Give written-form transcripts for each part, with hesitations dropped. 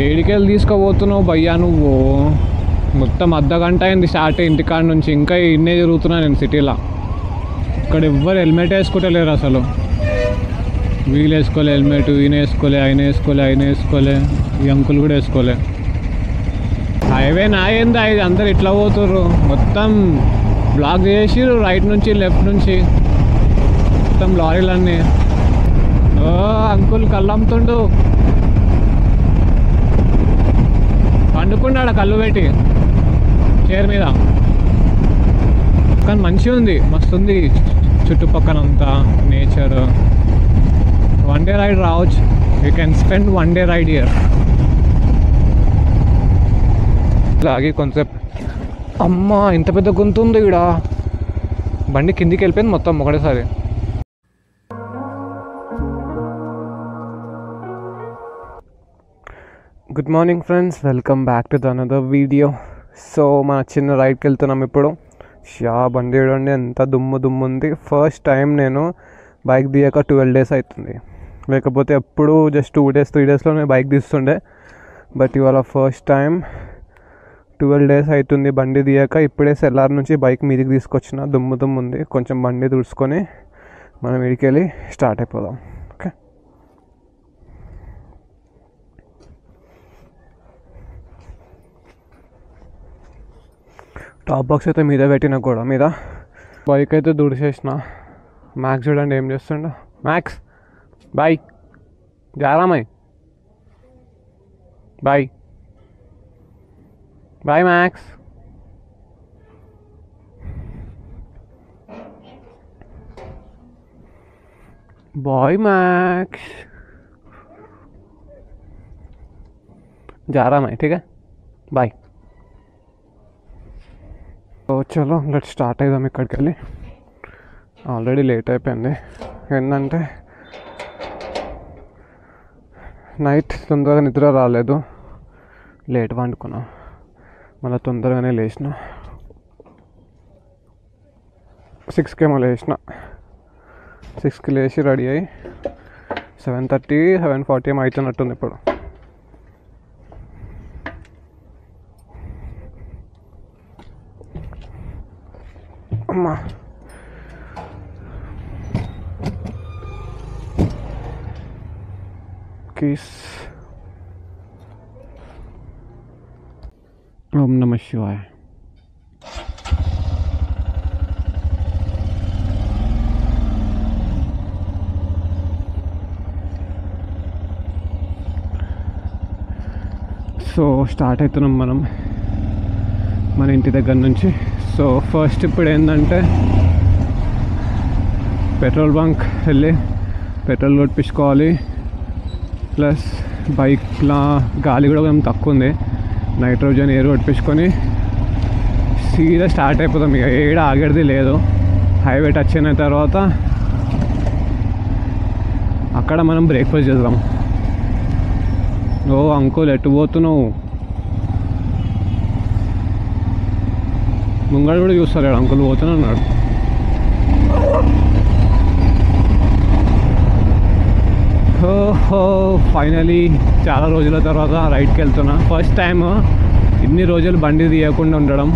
ఏడికెళ్ళి తీసుకోబోతున్నావు భయ్యా నువ్వు? మొత్తం అర్ధగంట అయింది స్టార్ట్ ఇంటికాడ నుంచి, ఇంకా ఇన్నే తిరుగుతున్నా నేను సిటీలో. ఇక్కడ ఎవ్వరు హెల్మెట్ వేసుకుంటలేరు అసలు. వీళ్ళు వేసుకోలే హెల్మెట్, ఈయన వేసుకోలే, ఆయన వేసుకోలే, ఆయన వేసుకోలే, ఈ అంకుల్ కూడా వేసుకోలే. హైవే నా ఏందా ఇది? అందరు ఇట్లా పోతుర్రు, మొత్తం బ్లాక్ చేసి రైట్ నుంచి లెఫ్ట్ నుంచి మొత్తం లారీలన్నీ. ఓ అంకుల్ కళ్ళు అమ్ముతుండు, పండుకున్నాడు కళ్ళు పెట్టి చైర్ మీద. కానీ మంచిగా ఉంది, మస్తు ఉంది చుట్టుపక్కలంతా నేచర్. వన్ డే రైడ్ రావచ్చు, you can spend one day ride here. ఆగి కొంచెంసేపు. అమ్మ ఇంత పెద్ద గొంతు ఉంది ఇక్కడ. బండి కిందికి వెళ్ళిపోయింది మొత్తం ఒకటేసారి. Good morning friends, welcome back to the another video. So మన చిన్న రైడ్కి వెళ్తున్నాం ఇప్పుడు. బండి చూడండి ఎంత దుమ్ము ఉంది. ఫస్ట్ టైం నేను బైక్ దిగాక 12 days అవుతుంది. లేకపోతే ఎప్పుడు జస్ట్ 2 days 3 daysలోనే బైక్ తీస్తుండే. బట్ ఇవాళ ఫస్ట్ టైం 12 days అవుతుంది బండి దిగాక. ఇప్పుడే సెల్లార్ నుంచి బైక్ మీదికి తీసుకొచ్చిన. దుమ్ము ఉంది. కొంచెం బండి తుడుచుకొని మనం ఇడికెళ్ళి స్టార్ట్ అయిపోదాం. ఓకే, టాప్ బాక్స్ అయితే మీద పెట్టిన గోడ మీద. బైక్ అయితే దుడిచేసిన. మ్యాక్స్ చూడండి ఏం చేస్తుండో. మ్యాక్స్ బాయ్, జారామై bye. Bye Max. Bye Max, जा रहा मैं, ठीक है, बाय. సో చలో లెట్ స్టార్ట్ అయిదాం. ఇక్కడికి వెళ్ళి ఆల్రెడీ లేట్ అయిపోయింది. ఏంటంటే నైట్ తొందరగా నిద్ర రాలేదు, లేట్ వండుకున్నా. మళ్ళీ తొందరగానే లేచిన. 6కి ఏమో లేచిన. 6కి లేచి రెడీ అయ్యి 7:30 7:40 ఏమో అవుతున్నట్టుంది ఇప్పుడు. అమ్మా కీస్. ఓం నమః శివాయ. సో స్టార్ట్ అవుతున్నాం మనం మన ఇంటి దగ్గర నుంచి. సో ఫస్ట్ ఇప్పుడు ఏంటంటే పెట్రోల్ బంక్ వెళ్ళి పెట్రోల్ కొట్టించుకోవాలి. ప్లస్ బైక్లో గాలి కూడా కొంచెం తక్కువ ఉంది, నైట్రోజన్ ఎయిర్ కొట్టించుకొని సీదా స్టార్ట్ అయిపోతాం. ఇక ఏడ ఆగేది లేదు. హైవే టచ్ అయిన తర్వాత అక్కడ మనం బ్రేక్ఫాస్ట్ చేద్దాం. ఓ అంకుల్ ఎటు పోతున్నావు? ముంగడు కూడా చూస్తారు అంకుల్ పోతున్నాడు. ఫైనలీ చాలా రోజుల తర్వాత రైడ్కి వెళ్తున్నా. ఫస్ట్ టైం ఇన్ని రోజులు బండి తీయకుండా ఉండడం.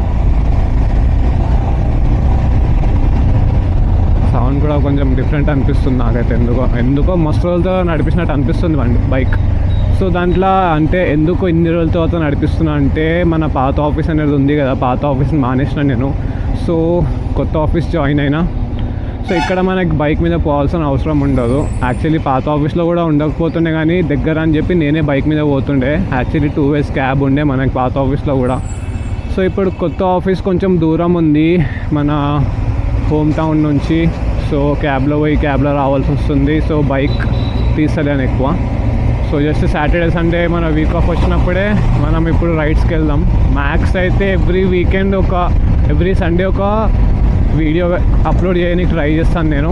సౌండ్ కూడా కొంచెం డిఫరెంట్ అనిపిస్తుంది నాకైతే. ఎందుకో మస్తు రోజులతో నడిపించినట్టు అనిపిస్తుంది బైక్. సో దాంట్లో అంటే ఎందుకు ఇన్ని రోజుల తర్వాత నడిపిస్తున్నా అంటే మన పాత ఆఫీస్ అనేది ఉంది కదా, పాత ఆఫీస్ని మానేసిన నేను. సో కొత్త ఆఫీస్ జాయిన్ అయినా. సో ఇక్కడ మనకి బైక్ మీద పోవాల్సిన అవసరం ఉండదు. యాక్చువల్లీ పాత ఆఫీస్లో కూడా ఉండకపోతుండే, కానీ దగ్గర అని చెప్పి నేనే బైక్ మీద పోతుండే. యాక్చువల్లీ 2 ways క్యాబ్ ఉండే మనకి పాత ఆఫీస్లో కూడా. సో ఇప్పుడు కొత్త ఆఫీస్ కొంచెం దూరం ఉంది మన హోమ్ టౌన్ నుంచి. సో క్యాబ్లో పోయి క్యాబ్లో రావాల్సి వస్తుంది. సో బైక్ తీస్తలేను ఎక్కువ. సో జస్ట్ సాటర్డే సండే మన వీక్ ఆఫ్ వచ్చినప్పుడే మనం ఇప్పుడు రైడ్స్కి వెళ్దాం. మ్యాక్స్ అయితే ఎవ్రీ సండే ఒక వీడియో అప్లోడ్ చేయడానికి ట్రై చేస్తాను నేను.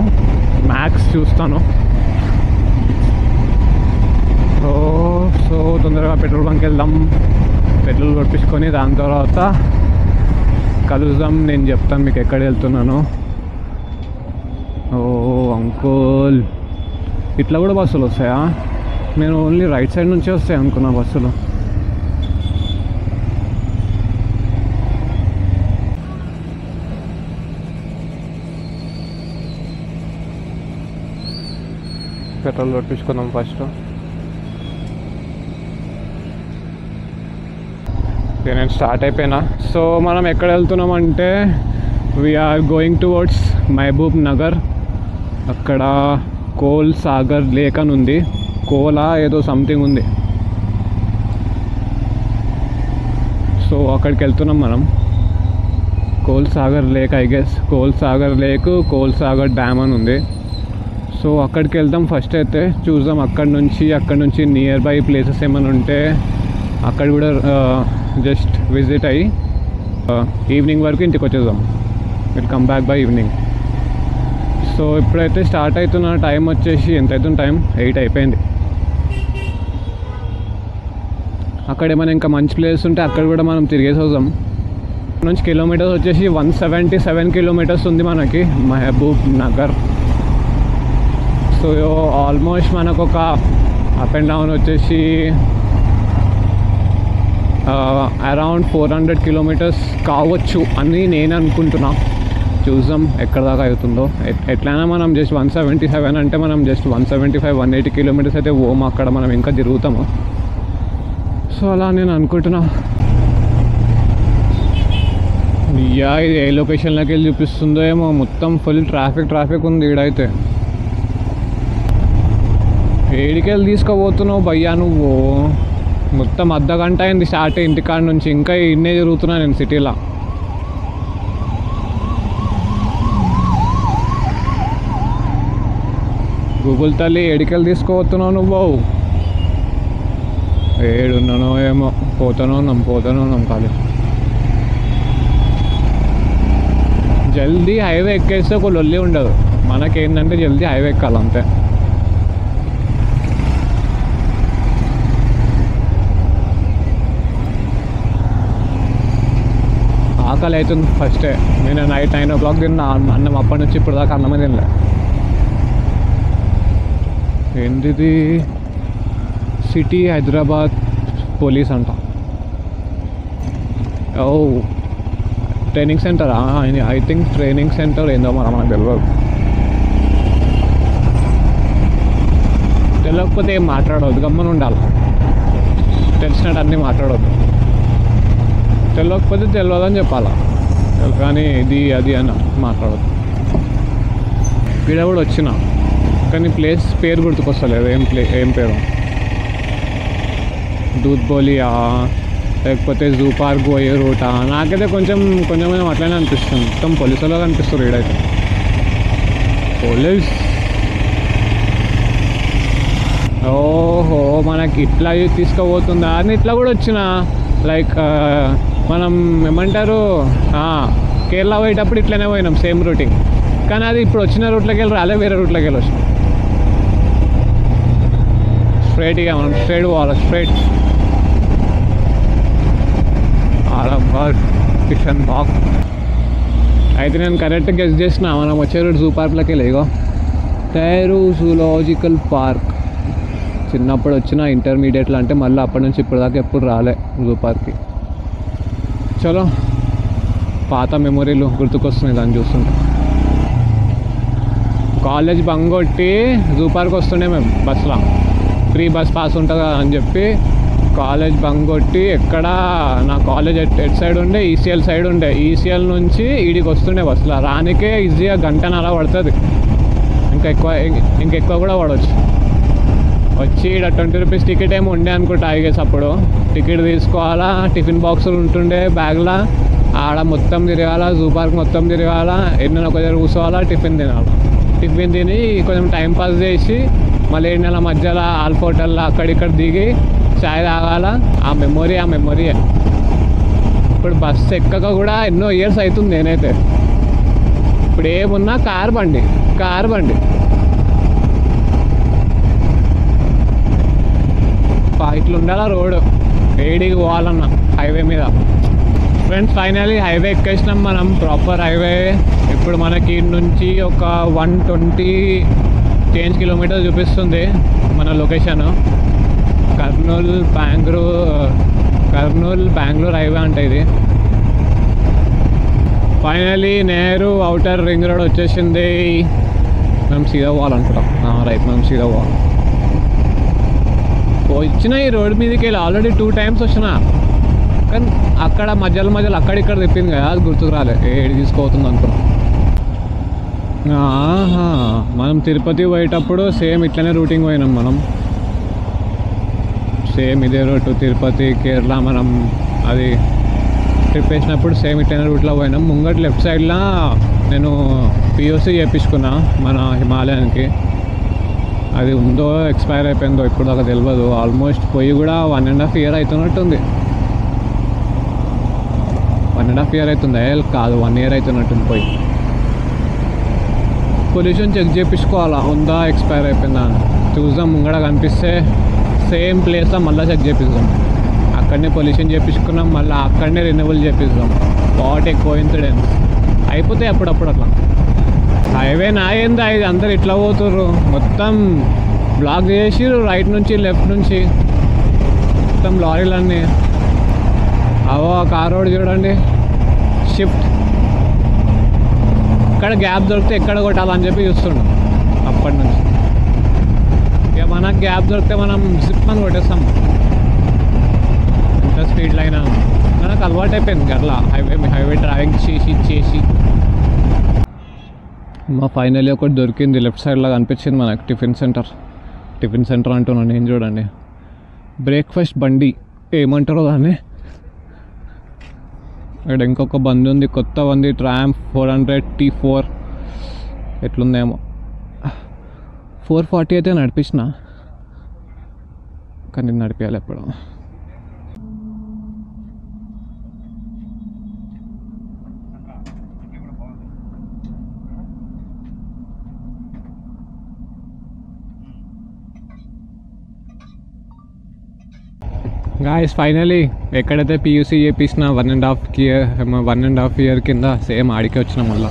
మ్యాక్స్ చూస్తాను. సో తొందరగా పెట్రోల్ బంక్ వెళ్దాం, పెట్రోల్ కొట్టించుకొని దాని తర్వాత కలుద్దాం. నేను చెప్తాను మీకు ఎక్కడ వెళ్తున్నాను. ఓ అంకుల్, ఇట్లా కూడా బస్సులు వస్తాయా? నేను ఓన్లీ రైట్ సైడ్ నుంచే వస్తాయి అనుకున్నా బస్సులు. పెట్రోల్ కొట్టించుకుందాం ఫస్ట్. నేను స్టార్ట్ అయిపోయినా. సో మనం ఎక్కడ వెళ్తున్నామంటే we're going towards Mahbubnagar. అక్కడ కోల్ సాగర్ లేక్ అని ఉంది, కోలా ఏదో సంథింగ్ ఉంది. సో అక్కడికి వెళ్తున్నాం మనం. Coal Sagar lake, I guess coal Sagar lake, coal Sagar dam అని ఉంది. సో అక్కడికి వెళ్దాం ఫస్ట్. అయితే చూద్దాం అక్కడ నుంచి నియర్ బై ప్లేసెస్ ఏమైనా ఉంటే అక్కడ కూడా జస్ట్ విజిట్ అయ్యి ఈవినింగ్ వరకు ఇంటికి వచ్చేద్దాం. Will come back by evening. So ఇప్పుడైతే స్టార్ట్ అవుతున్న టైం వచ్చేసి ఎంత అవుతుంది, టైం 8 అయిపోయింది. అక్కడ ఏమైనా ఇంకా మంచి ప్లేస్ ఉంటే అక్కడ కూడా మనం తిరిగేసి వద్దాం. నుంచి కిలోమీటర్స్ వచ్చేసి 177 కిలోమీటర్స్ ఉంది మనకి మహబూబ్ నగర్. సో ఆల్మోస్ట్ మనకు ఒక అప్ అండ్ డౌన్ వచ్చేసి అరౌండ్ 400 కిలోమీటర్స్ కావచ్చు అని నేను అనుకుంటున్నా. చూద్దాం ఎక్కడ దాకా అవుతుందో. ఎట్లయినా మనం జస్ట్ 177 అంటే మనం జస్ట్ 175-180 కిలోమీటర్స్ అయితే ఓమ్ అక్కడ మనం ఇంకా తిరుగుతాము. సో అలా నేను అనుకుంటున్నా. యా, ఇది ఏ లొకేషన్లోకి వెళ్ళి చూపిస్తుందో ఏమో. మొత్తం ఫుల్ ట్రాఫిక్ ఉంది ఈడైతే. ఏడికెళ్ళి తీసుకుపోతున్నావు భయ్యా నువ్వు? మొత్తం అర్ధగంట అయింది స్టార్ట్ ఇంటికాడ నుంచి, ఇంకా ఇన్నే తిరుగుతున్నా నేను సిటీలో. గూగుల్ తల్లి, ఏడికెళ్ళి తీసుకుపోతున్నావు నువ్వు? ఏడున్నానో ఏమో, పోతానే ఉన్నాం ఖాళీ. జల్దీ హైవే ఎక్కేస్తే ఒక లొల్లి ఉండదు. మనకేంటంటే జల్దీ హైవే ఎక్కాలి అంతే. ఆకలి అవుతుంది ఫస్టే. నేను నైట్ 9 o'clock తిన్నా అన్నం. అప్పటి నుంచి ఇప్పుడు దాకా అన్నమే తినలే. ఏంటిది? సిటీ హైదరాబాద్ పోలీస్ అంట. Oh, training centre. I think training centre ఏందో మనకు తెలియదు. తెలియకపోతే ఏం మాట్లాడవద్దు, గమ్మని ఉండాలి. తెలిసినట్టు అన్నీ మాట్లాడవద్దు. తెలియకపోతే తెలియదని చెప్పాలా, కానీ ఇది అది అని మాట్లాడదు. ఇక్కడ కూడా వచ్చిన, కానీ ప్లేస్ పేరు గుర్తుకొస్తలేదు. ఏం పేరు? దూద్ బోలియా లేకపోతే జూ పార్క్ పోయే రూటా? నాకైతే కొంచెం అట్లనే అనిపిస్తుంది. మొత్తం పోలీసులో కనిపిస్తారు ఈడైతే. పోలీస్. ఓహో, మనకి ఇట్లా తీసుకుపోతుందా అని ఇట్లా కూడా వచ్చిన. లైక్ మనం ఏమంటారు, కేరళ పోయేటప్పుడు ఇట్లనే పోయినాం సేమ్ రూటింగ్. కానీ అది ఇప్పుడు వచ్చిన రూట్లోకి వెళ్ళి రాలే, వేరే రూట్లోకి వెళ్ళి వచ్చినాం. స్ట్రైట్గా మనం స్ట్రైట్ పోవాలి. స్ట్రైట్ కిషన్ బాగ్. అయితే నేను కరెక్ట్గా గెస్ చేసిన, మనం వచ్చే రూట్ జూ పార్క్లోకి వెళ్ళి. ఇగో టైరు జూలాజికల్ పార్క్. చిన్నప్పుడు వచ్చిన ఇంటర్మీడియట్లో, అంటే మళ్ళీ అప్పటి నుంచి ఇప్పటిదాకా ఎప్పుడు రాలే జూ పార్క్కి. చలో, పాత మెమొరీలు గుర్తుకొస్తున్నాయి దాన్ని చూస్తుంటే. కాలేజ్ బంగ్ కొట్టి జూ పార్క్ వస్తుండే మేము బస్లో. ఫ్రీ బస్ పాస్ ఉంటుంది కదా అని చెప్పి కాలేజ్ బంగ్ కొట్టి, ఎక్కడ నా కాలేజ్ ఎట్ సైడ్ ఉండే, ఈసీఎల్ సైడ్ ఉండే. ఈసీఎల్ నుంచి ఈడికి వస్తుండే బస్సులో. రానికే ఈజీగా గంటన్నర పడుతుంది, ఇంకెక్కువ కూడా పడవచ్చు. వచ్చి ఇక్కడ 20 రూపీస్ టికెట్ ఏమి ఉండే అనుకుంటా ఐగేస్. అప్పుడు టికెట్ తీసుకోవాలా, టిఫిన్ బాక్సులు ఉంటుండే బ్యాగ్లో. ఆడ మొత్తం తిరగాల, జూ పార్క్ మొత్తం తిరగాల, ఎన్నో ఒక దగ్గర కూర్చోవాలా, టిఫిన్ తినాలి. టిఫిన్ తిని కొంచెం టైం పాస్ చేసి మళ్ళీ 7 నెలల మధ్యలో ఆల్ఫ్ హోటల్లో అక్కడిక్కడ దిగి చాయ్ తాగాల. ఆ మెమొరీయే. ఇప్పుడు బస్సు ఎక్కక కూడా ఎన్నో ఇయర్స్ అవుతుంది. నేనైతే ఇప్పుడు ఏమున్నా కార్ బండి. ఇట్లా ఉండాలా రోడ్డు, ఏడికి పోవాలన్నా హైవే మీద. ఫ్రెండ్స్, ఫైనలీ హైవే ఎక్కేసినాం మనం, ప్రాపర్ హైవే. ఇప్పుడు మనకి నుంచి ఒక 120 కిలోమీటర్స్ చూపిస్తుంది మన లొకేషన్. కర్నూలు బెంగళూరు హైవే అంటే ఇది. Finally Nehru outer ring road వచ్చేసింది. మేము సీదా పోవాలనుకుంటాం. రైట్, మేము సీదా పోవాలి. వచ్చిన ఈ రోడ్ మీదకి వెళ్ళి ఆల్రెడీ 2 times వచ్చిన, కానీ అక్కడ మధ్యలో అక్కడిక్కడ తిప్పింది కదా, అది గుర్తుకు రాలే ఏడు తీసుకోవుతుంది అనుకున్నాం. మనం తిరుపతి పోయేటప్పుడు సేమ్ ఇట్లనే రూటింగ్ పోయినాం మనం. సేమ్ ఇదే రూట్ తిరుపతి కేరళ మనం అది ట్రిప్ వేసినప్పుడు సేమ్ ఇట్లనే రూట్లో పోయినాం. ముంగటి లెఫ్ట్ సైడ్లో నేను పిఓసి చేయించుకున్నా మన హిమాలయానికి. అది ఉందో ఎక్స్పైర్ అయిపోయిందో ఇప్పుడు దాకా తెలియదు. ఆల్మోస్ట్ పోయి కూడా 1.5 year అవుతున్నట్టుంది. 1.5 year అవుతుంది కాదు, 1 year అవుతున్నట్టుంది పోయి. పొల్యూషన్ చెక్ చేయించుకోవాలా, ఉందా ఎక్స్పైర్ అయిపోయిందా అని చూద్దాం. ముంగడ కనిపిస్తే సేమ్ ప్లేస్లో మళ్ళీ చెక్ చేపిస్తాం. అక్కడనే పొల్యూషన్ చేయించుకున్నాం, మళ్ళీ అక్కడనే రెన్యువల్ చేపిస్తాం. What a coincidence. అయిపోతాయి అప్పుడప్పుడు అట్లా. హైవే నా ఏందా ఇది, అందరు ఇట్లా పోతుర్రు, మొత్తం బ్లాక్ చేసి రైట్ నుంచి లెఫ్ట్ నుంచి మొత్తం లారీలన్నీ. అవో కార్ రోడ్ చూడండి, షిఫ్ట్. ఇక్కడ గ్యాప్ దొరికితే ఎక్కడ కొట్టాలని చెప్పి చూస్తుండు అప్పటి నుంచి. ఇక మనకు గ్యాప్ దొరికితే మనం సిప్ అని కొట్టేస్తాం. ఎంత స్పీడ్లో అయినా మనకు అలవాటు అయిపోయింది అట్లా హైవే డ్రైవింగ్ చేసి. మా ఫైనల్లీ ఒకటి దొరికింది, లెఫ్ట్ సైడ్లో కనిపించింది మనకు టిఫిన్ సెంటర్ అంటున్నాను నేను. చూడండి, బ్రేక్ఫాస్ట్ బండి ఏమంటారో దాన్ని. ఇక్కడ ఇంకొక బండి ఉంది, కొత్త బండి, ట్రాంప్ 400 T4 ఎట్లుందేమో. 440 అయితే నడిపించిన, కానీ నడిపించాలి ఎప్పుడు. గాయస్ ఫైనలీ ఎక్కడైతే పియూసీ చేపించిన 1.5 year కింద సేమ్ ఆడికి వచ్చిన మళ్ళీ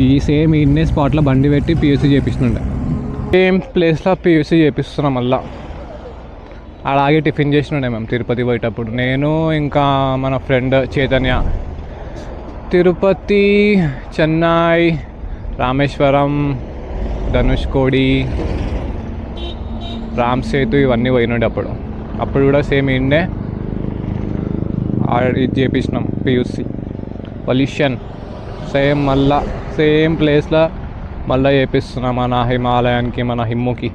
ఈ సేమ్ ఇన్నే స్పాట్లో బండి పెట్టి పియూసీ చేపించినండే. సేమ్ ప్లేస్లో పియూసీ చేపిస్తున్నాం మళ్ళీ. అలాగే టిఫిన్ చేసినండే మేము తిరుపతి పోయేటప్పుడు, నేను ఇంకా మన ఫ్రెండ్ చైతన్య. తిరుపతి, చెన్నై, రామేశ్వరం, ధనుష్కోడి, రామ్ సేతు ఇవన్నీ పోయినండే అప్పుడు కూడా సేమ్ ఇండే ఇది చేపించినాం పియూసీ. పొల్యూషన్ సేమ్ మళ్ళా సేమ్ ప్లేస్లో మళ్ళీ చేపిస్తున్నాం మన హిమాలయానికి, మన హిమ్ముకి.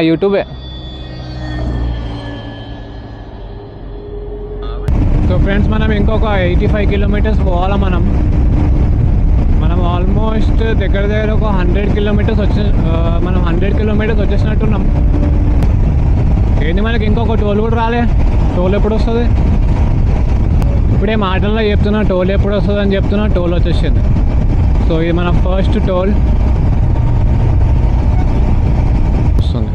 యూట్యూబే. సో ఫ్రెండ్స్, మనం ఇంకొక 85 kilometers పోవాలా. మనం ఆల్మోస్ట్ దగ్గర ఒక 100 kilometers మనం 100 kilometers వచ్చేసినట్టున్నాం. ఏంటి మనకి ఇంకొక టోల్ కూడా రాలే. టోల్ ఎప్పుడు వస్తుంది? ఇప్పుడే మాటల్లో చెప్తున్నా టోల్ ఎప్పుడు వస్తుంది అని చెప్తున్నా, టోల్ వచ్చేసింది. సో ఇది మన ఫస్ట్ టోల్ వస్తుంది.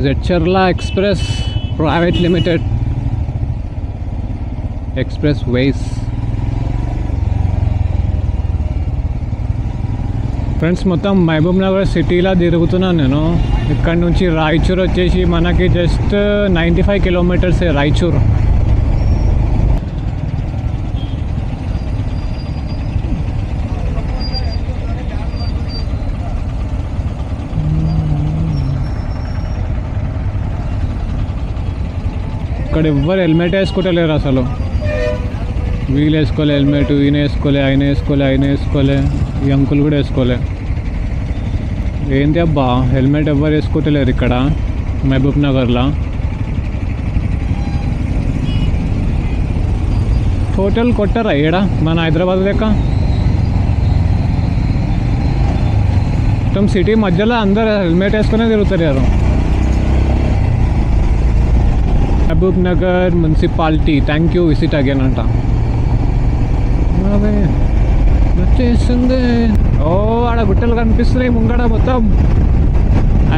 Jadcherla express private limited express ways. Friends, మొత్తం మహబూబ్ నగర్ సిటీలో తిరుగుతున్నాను నేను. ఇక్కడ నుంచి రాయచూర్ వచ్చేసి మనకి జస్ట్ 95 kilometers రాయచూర్. ఇక్కడ ఎవ్వరు హెల్మెట్ వేసుకుంటలేరు అసలు. వీళ్ళు వేసుకోలే హెల్మెట్, ఈయన వేసుకోలే, ఆయన వేసుకోలే, ఈ అంకుల్ కూడా వేసుకోలే. ఏంటి అబ్బా, హెల్మెట్ ఎవ్వరు వేసుకోవట్లేరు ఇక్కడ మహబూబ్ నగర్లో. టోటల్ కొట్టరా ఈడ మన హైదరాబాద్ లెక్క. మొత్తం సిటీ మధ్యలో అందరు హెల్మెట్ వేసుకునే తిరుగుతారు. Mahbub Nagar municipality, thank you, visit again అంట. వచ్చేసింది. ఓ ఆడ గుట్టలు కనిపిస్తున్నాయి ముంగడ మొత్తం.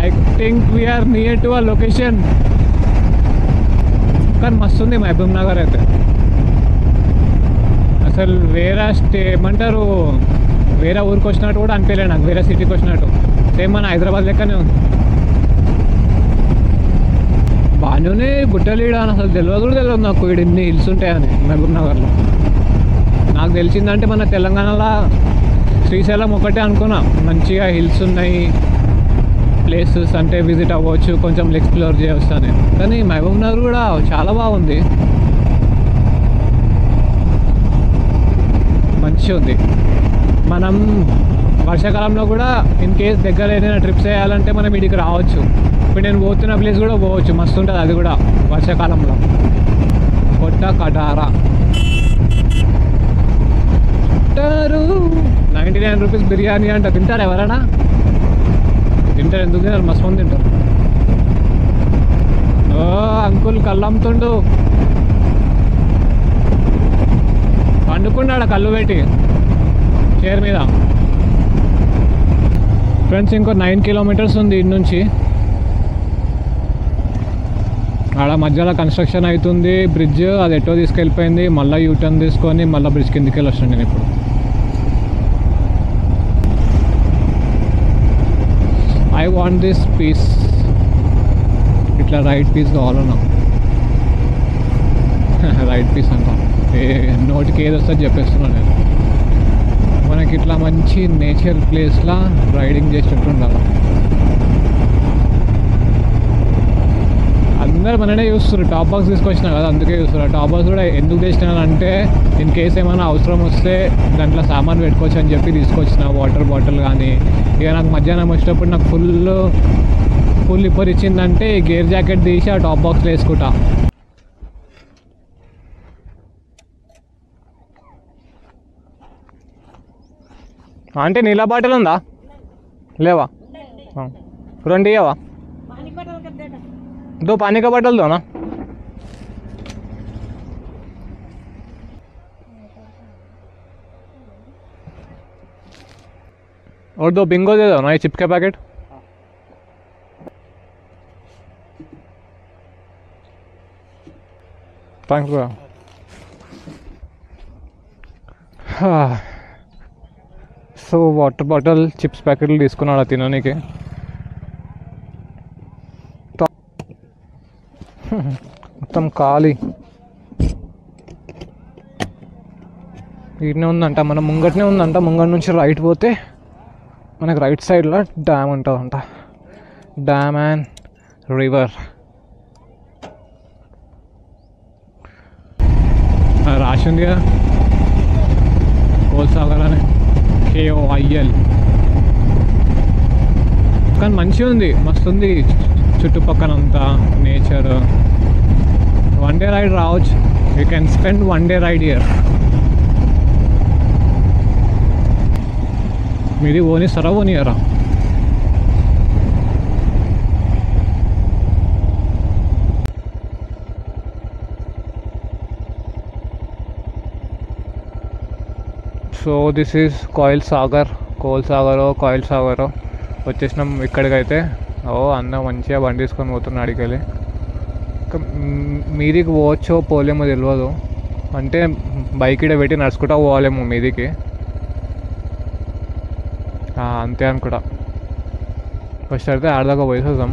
I think we're near to ఆ లొకేషన్. కానీ మస్తుంది మహబూబ్ నగర్ అయితే. అసలు వేరే ఏమంటారు, వేరే ఊరికి వచ్చినట్టు కూడా అనిపించలేదు నాకు, వేరే సిటీకి వచ్చినట్టు. సేమ్ మన హైదరాబాద్ లెక్కనే ఉంది. బాగానే గుట్టలీడ అని అసలు తెలియదు కూడా తెలియదు నాకు ఇక్కడ ఇన్ని హిల్స్ ఉంటాయని మహబూబ్ నగర్లో. నాకు తెలిసిందంటే మన తెలంగాణలో శ్రీశైలం ఒకటే అనుకున్నా, మంచిగా హిల్స్ ఉన్నాయి, ప్లేసెస్ అంటే విజిట్ అవ్వచ్చు, కొంచెం ఎక్స్ప్లోర్ చేయవచ్చు అని. కానీ మహబూబ్ నగర్ కూడా చాలా బాగుంది, మంచిగా ఉంది. మనం వర్షాకాలంలో కూడా ఇన్ కేస్ దగ్గర ఏదైనా ట్రిప్స్ వేయాలంటే మనం ఇక్కడికి రావచ్చు. ఇప్పుడు నేను పోతున్న ప్లేస్ కూడా పోవచ్చు, మస్తు ఉంటుంది అది కూడా వర్షాకాలంలో. కొట్ట కటారా 99 రూపీస్ బిర్యానీ అంట. తింటారు ఎవరైనా? తింటారు, ఎందుకు తింటారు, మస్తు మంది తింటారు. ఓ అంకుల్ కళ్ళు అమ్ముతుండు, పండుకున్నాడు కళ్ళు పెట్టి చైర్ మీద. ఫ్రెండ్స్ ఇంకో 9 కిలోమీటర్స్ ఉంది ఇటు నుంచి. ఆడ మధ్యలో కన్స్ట్రక్షన్ అవుతుంది, బ్రిడ్జ్ అది ఎటో తీసుకెళ్ళిపోయింది. మళ్ళీ యూటర్న్ తీసుకొని మళ్ళీ బ్రిడ్జ్ కిందికి వెళ్ళి వస్తాను నేను ఇప్పుడు. ఐ వాంట్ దిస్ పీస్, ఇట్లా రైట్ పీస్ కావాలో నాకు. రైట్ పీస్ అంట, నోటికి ఏది వస్తుంది చెప్పేస్తున్నాను నేను. మనకి ఇట్లా మంచి నేచర్ ప్లేస్లా రైడింగ్ చేసేటట్టు ఉండాలి. అందరు మననే చూస్తారు, టాప్ బాక్స్ తీసుకొచ్చినా కదా అందుకే చూస్తారు. టాప్ బాక్స్ కూడా ఎందుకు తెచ్చినానంటే ఇన్ కేస్ ఏమైనా అవసరం వస్తే దాంట్లో సామాన్ పెట్టుకోవచ్చు అని చెప్పి తీసుకొచ్చిన. వాటర్ బాటిల్ కానీ, ఇక నాకు మధ్యాహ్నం వచ్చేటప్పుడు నాకు ఫుల్ ఇప్పర్ ఇచ్చిందంటే గేర్ జాకెట్ తీసి ఆ టాప్ బాక్స్లో వేసుకుంటా. అంటే నీళ్ళ బాటిల్ ఉందా? లేవా? 2 ఇవ్వవా? 2 पानी का बॉटल दो ना. और 2 बिंगो दे दो ना, ये चिप के packet. Thanks bro. So water bottle chips ప్యాకెట్లు తీసుకున్నాడు తినడానికి. మొత్తం ఖాళీ. వీటినే ఉందంట, మన ముంగటనే ఉందంట. ముంగట నుంచి రైట్ పోతే మనకు రైట్ సైడ్లో డ్యామ్ ఉంటుందంట, డ్యామ్ అండ్ రివర్. రాసింది కదా కోల్సాగర్ అని, KOIL. కానీ మంచిగా ఉంది, మస్తు ఉంది చుట్టుపక్కలంతా నేచర్. 1 డే రైడ్ రావచ్చు, you can spend 1 day ride here. మీది ఓనిస్తారా ఓనియరా? So this is Koil Sagar వచ్చేసినాం ఇక్కడికైతే. అన్న మంచిగా బండి తీసుకొని పోతున్నాడు అడిగెళ్ళి. మీదికి పోవచ్చో పోలేమో తెలియదు, అంటే బైక్ ఇక్కడ పెట్టి నడుచుకుంటా పోవాలేమో మీదికి, అంతే అనుకుంటా. ఫస్ట్ అయితే ఆడదాకా పోయేసేద్దాం.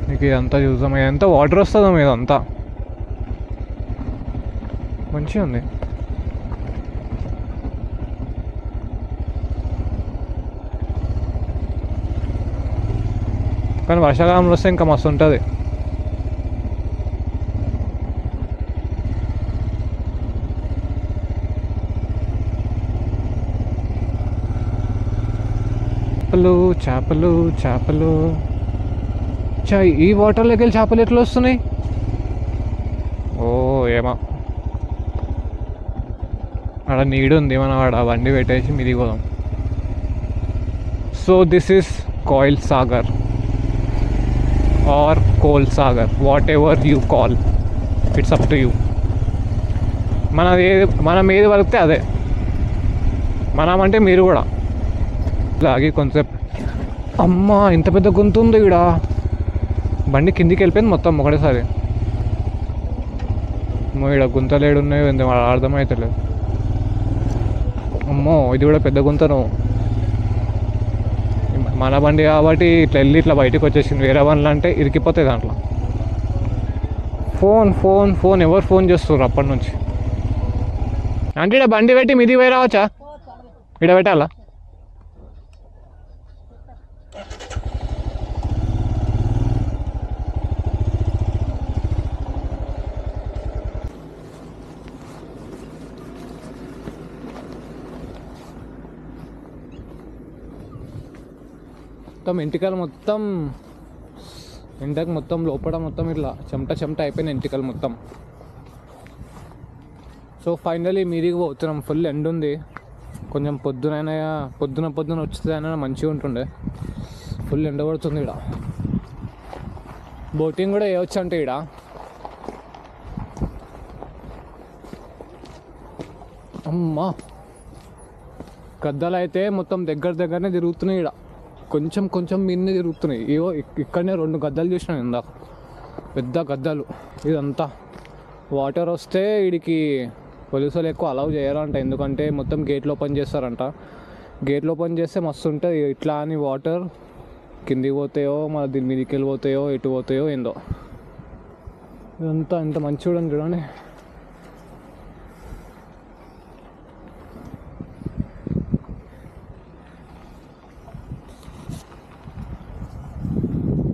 మీకు ఇదంతా చూద్దాం, ఇదంతా వాటర్ వస్తుందాం, ఇదంతా మంచిగా ఉంది. కానీ వర్షాకాలంలో వస్తే ఇంకా మస్తు ఉంటుంది. చేపలు ఈ వాటర్లోకి వెళ్ళి చేపలు ఎట్లా వస్తున్నాయి? ఏమో ఆడ నీడు ఉంది, మనం ఆడ బండి పెట్టేసి మీది పోదాం. So this is Koil Sagar or Kol Sagar, whatever you call, it's up to you. మనం ఏది వలికితే అదే. మనం అంటే మీరు కూడా లాగి కొంచెంసేపు. అమ్మా ఇంత పెద్ద గుంత ఉంది ఇక్కడ, బండి కిందికి వెళ్ళిపోయింది మొత్తం ఒకటేసారి. అమ్మో ఇక్కడ గుంతలు ఏడున్నాయో ఎంత అర్థమవుతలేదు. అమ్మో ఇది కూడా పెద్ద గుంతను. మన బండి కాబట్టి ఇట్లా వెళ్ళి ఇట్లా బయటకు వచ్చేసింది. వేరే బండ్లు అంటే ఇరికిపోతాయి దాంట్లో. ఫోన్ ఫోన్ ఫోన్ ఎవరు ఫోన్ చేస్తున్నారు అప్పటి నుంచి? అంటే ఇక్కడ బండి పెట్టి మీది పోయి రావచ్చా? ఇక్కడ పెట్టాలా? మొత్తం ఎంటికలు మొత్తం ఎండకు మొత్తం లోపల మొత్తం ఇట్లా చెమట అయిపోయిన ఎంటికలు మొత్తం. సో ఫైనలీ మీదికి పోతున్నాం. ఫుల్ ఎండ ఉంది. కొంచెం పొద్దున వచ్చిందైనా మంచిగా ఉంటుండే. ఫుల్ ఎండ పడుతుంది ఇక్కడ. బోటింగ్ కూడా వేయవచ్చు అంటే ఇక్కడ. అమ్మా గద్దలు అయితే మొత్తం దగ్గరనే తిరుగుతున్నాయి ఇక్కడ. కొంచెం మీదనే తిరుగుతున్నాయి. ఏవో ఇక్కడనే 2 గద్దలు చూసినాను ఇందాక, పెద్ద గద్దలు. ఇదంతా వాటర్ వస్తే వీడికి పోలీసులు ఎక్కువ అలౌ చేయరంట, ఎందుకంటే మొత్తం గేట్లు ఓపెన్ చేస్తారంట. గేట్లు ఓపెన్ చేస్తే మస్తు ఉంటుంది. ఇట్లా అని వాటర్ కిందికి పోతాయో మన దీని మీదకి వెళ్ళిపోతాయో ఎటు పోతాయో ఏందో. ఇదంతా ఎంత మంచి చూడండి.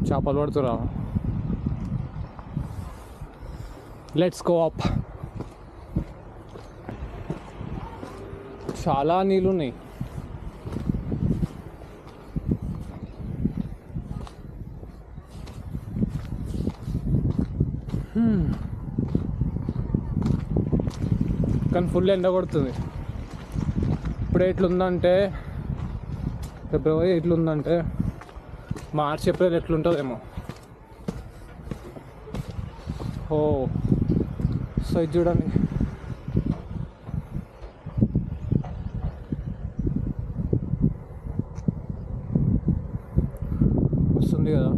చేపలు పడుతురా. Let's go up. చాలా నీళ్ళు ఉన్నాయి. కానీ ఫుల్ ఎండ కొడుతుంది. ఇప్పుడు ఎట్లుందంటే ఫిబ్రవరి, ఎట్లుందంటే మార్చ్ ఏప్రిల్ ఎట్లుంటుందేమో. ఓ సో ఇది చూడండి. వస్తుంది కదా.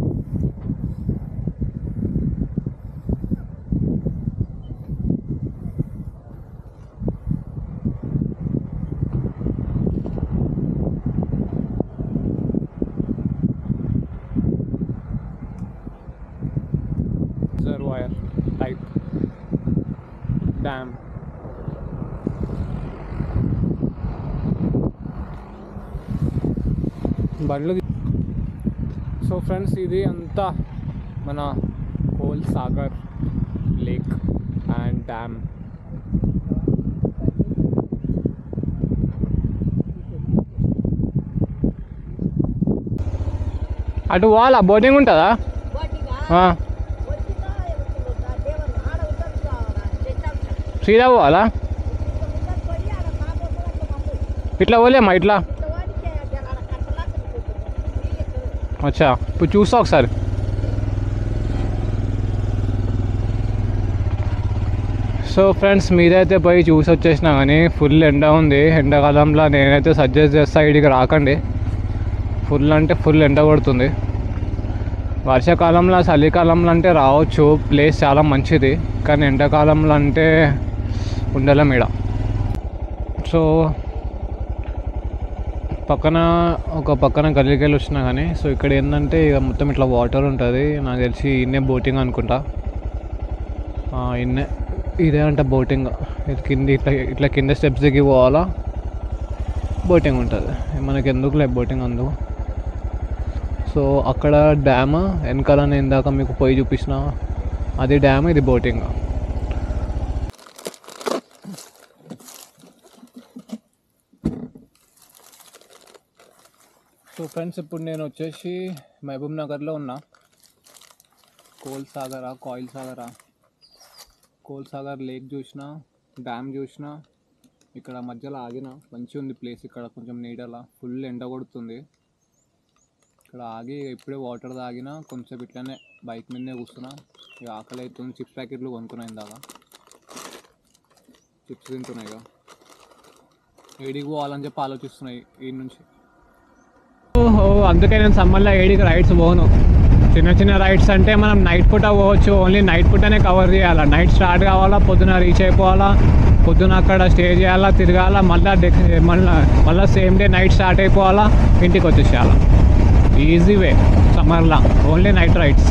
Reservoir type dam. బండ్లు. సో ఫ్రెండ్స్, ఇది అంతా మన coal Sagar lake and dam. అటు వాళ్ళ బోటింగ్ ఉంటుందా? సీదా పోవాలా? ఇట్లా పోలేమా? ఇట్లా అచ్చా, ఇప్పుడు చూస్తా ఒకసారి. సో ఫ్రెండ్స్, మీరైతే పోయి చూసి వచ్చేసినా కానీ ఫుల్ ఎండ ఉంది. ఎండాకాలంలో నేనైతే సజెస్ట్ చేస్తా ఇక్కడికి రాకండి. ఫుల్ అంటే ఫుల్ ఎండ కొడుతుంది. వర్షాకాలంలో చలికాలంలో అంటే రావచ్చు, ప్లేస్ చాలా మంచిది. కానీ ఎండాకాలంలో అంటే ఉండలేం ఈడ. సో పక్కన గల్లీకి వెళ్ళి వచ్చినా కానీ. సో ఇక్కడ ఏంటంటే ఇక మొత్తం ఇట్లా వాటర్ ఉంటుంది. నాకు తెలిసి ఇన్నే బోటింగ్ అనుకుంటా. ఇదే అంట బోటింగ్. ఇది కింది ఇట్లా కింద స్టెప్స్ దిగి పోవాలా, బోటింగ్ ఉంటుంది. మనకి ఎందుకు లేదు బోటింగ్ అందుకు. సో అక్కడ డ్యామ్ వెనకాల నేను ఇందాక మీకు పోయి చూపించిన అది డ్యామ్, ఇది బోటింగ్. సో ఫ్రెండ్స్, ఇప్పుడు నేను వచ్చేసి మహబూబ్ నగర్లో ఉన్నా. కోల్ సాగర్ లేక్ చూసిన, డ్యామ్ చూసిన. ఇక్కడ మధ్యలో ఆగిన, మంచిగా ఉంది ప్లేస్. ఇక్కడ కొంచెం నీడలా, ఫుల్ ఎండ కొడుతుంది. ఇక్కడ ఆగి ఇప్పుడే వాటర్ తాగిన, కొంచెం ఇట్లానే బైక్ మీదనే కూర్చున్నా. ఇక ఆకలి అవుతుంది. చిప్స్ ప్యాకెట్లు కొనుక్కున్నాయి ఇందాక, చిప్స్ తింటున్నాయి. ఇక ఏడికి పోవాలని చెప్పి ఆలోచిస్తున్నాయి ఈ నుంచి. ఓహో, అందుకే నేను సమ్మర్లో ఏడికి రైడ్స్ పోను. చిన్న రైడ్స్ అంటే మనం నైట్ పూట పోవచ్చు. ఓన్లీ నైట్ పూటనే కవర్ చేయాలా. నైట్ స్టార్ట్ కావాలా, పొద్దున రీచ్ అయిపోవాలా, పొద్దున అక్కడ స్టే చేయాలా, తిరగాల, మళ్ళీ సేమ్ డే నైట్ స్టార్ట్ అయిపోవాలా, ఇంటికి వచ్చేసేయాలా. ఈజీ వే సమ్మర్లా ఓన్లీ నైట్ రైడ్స్.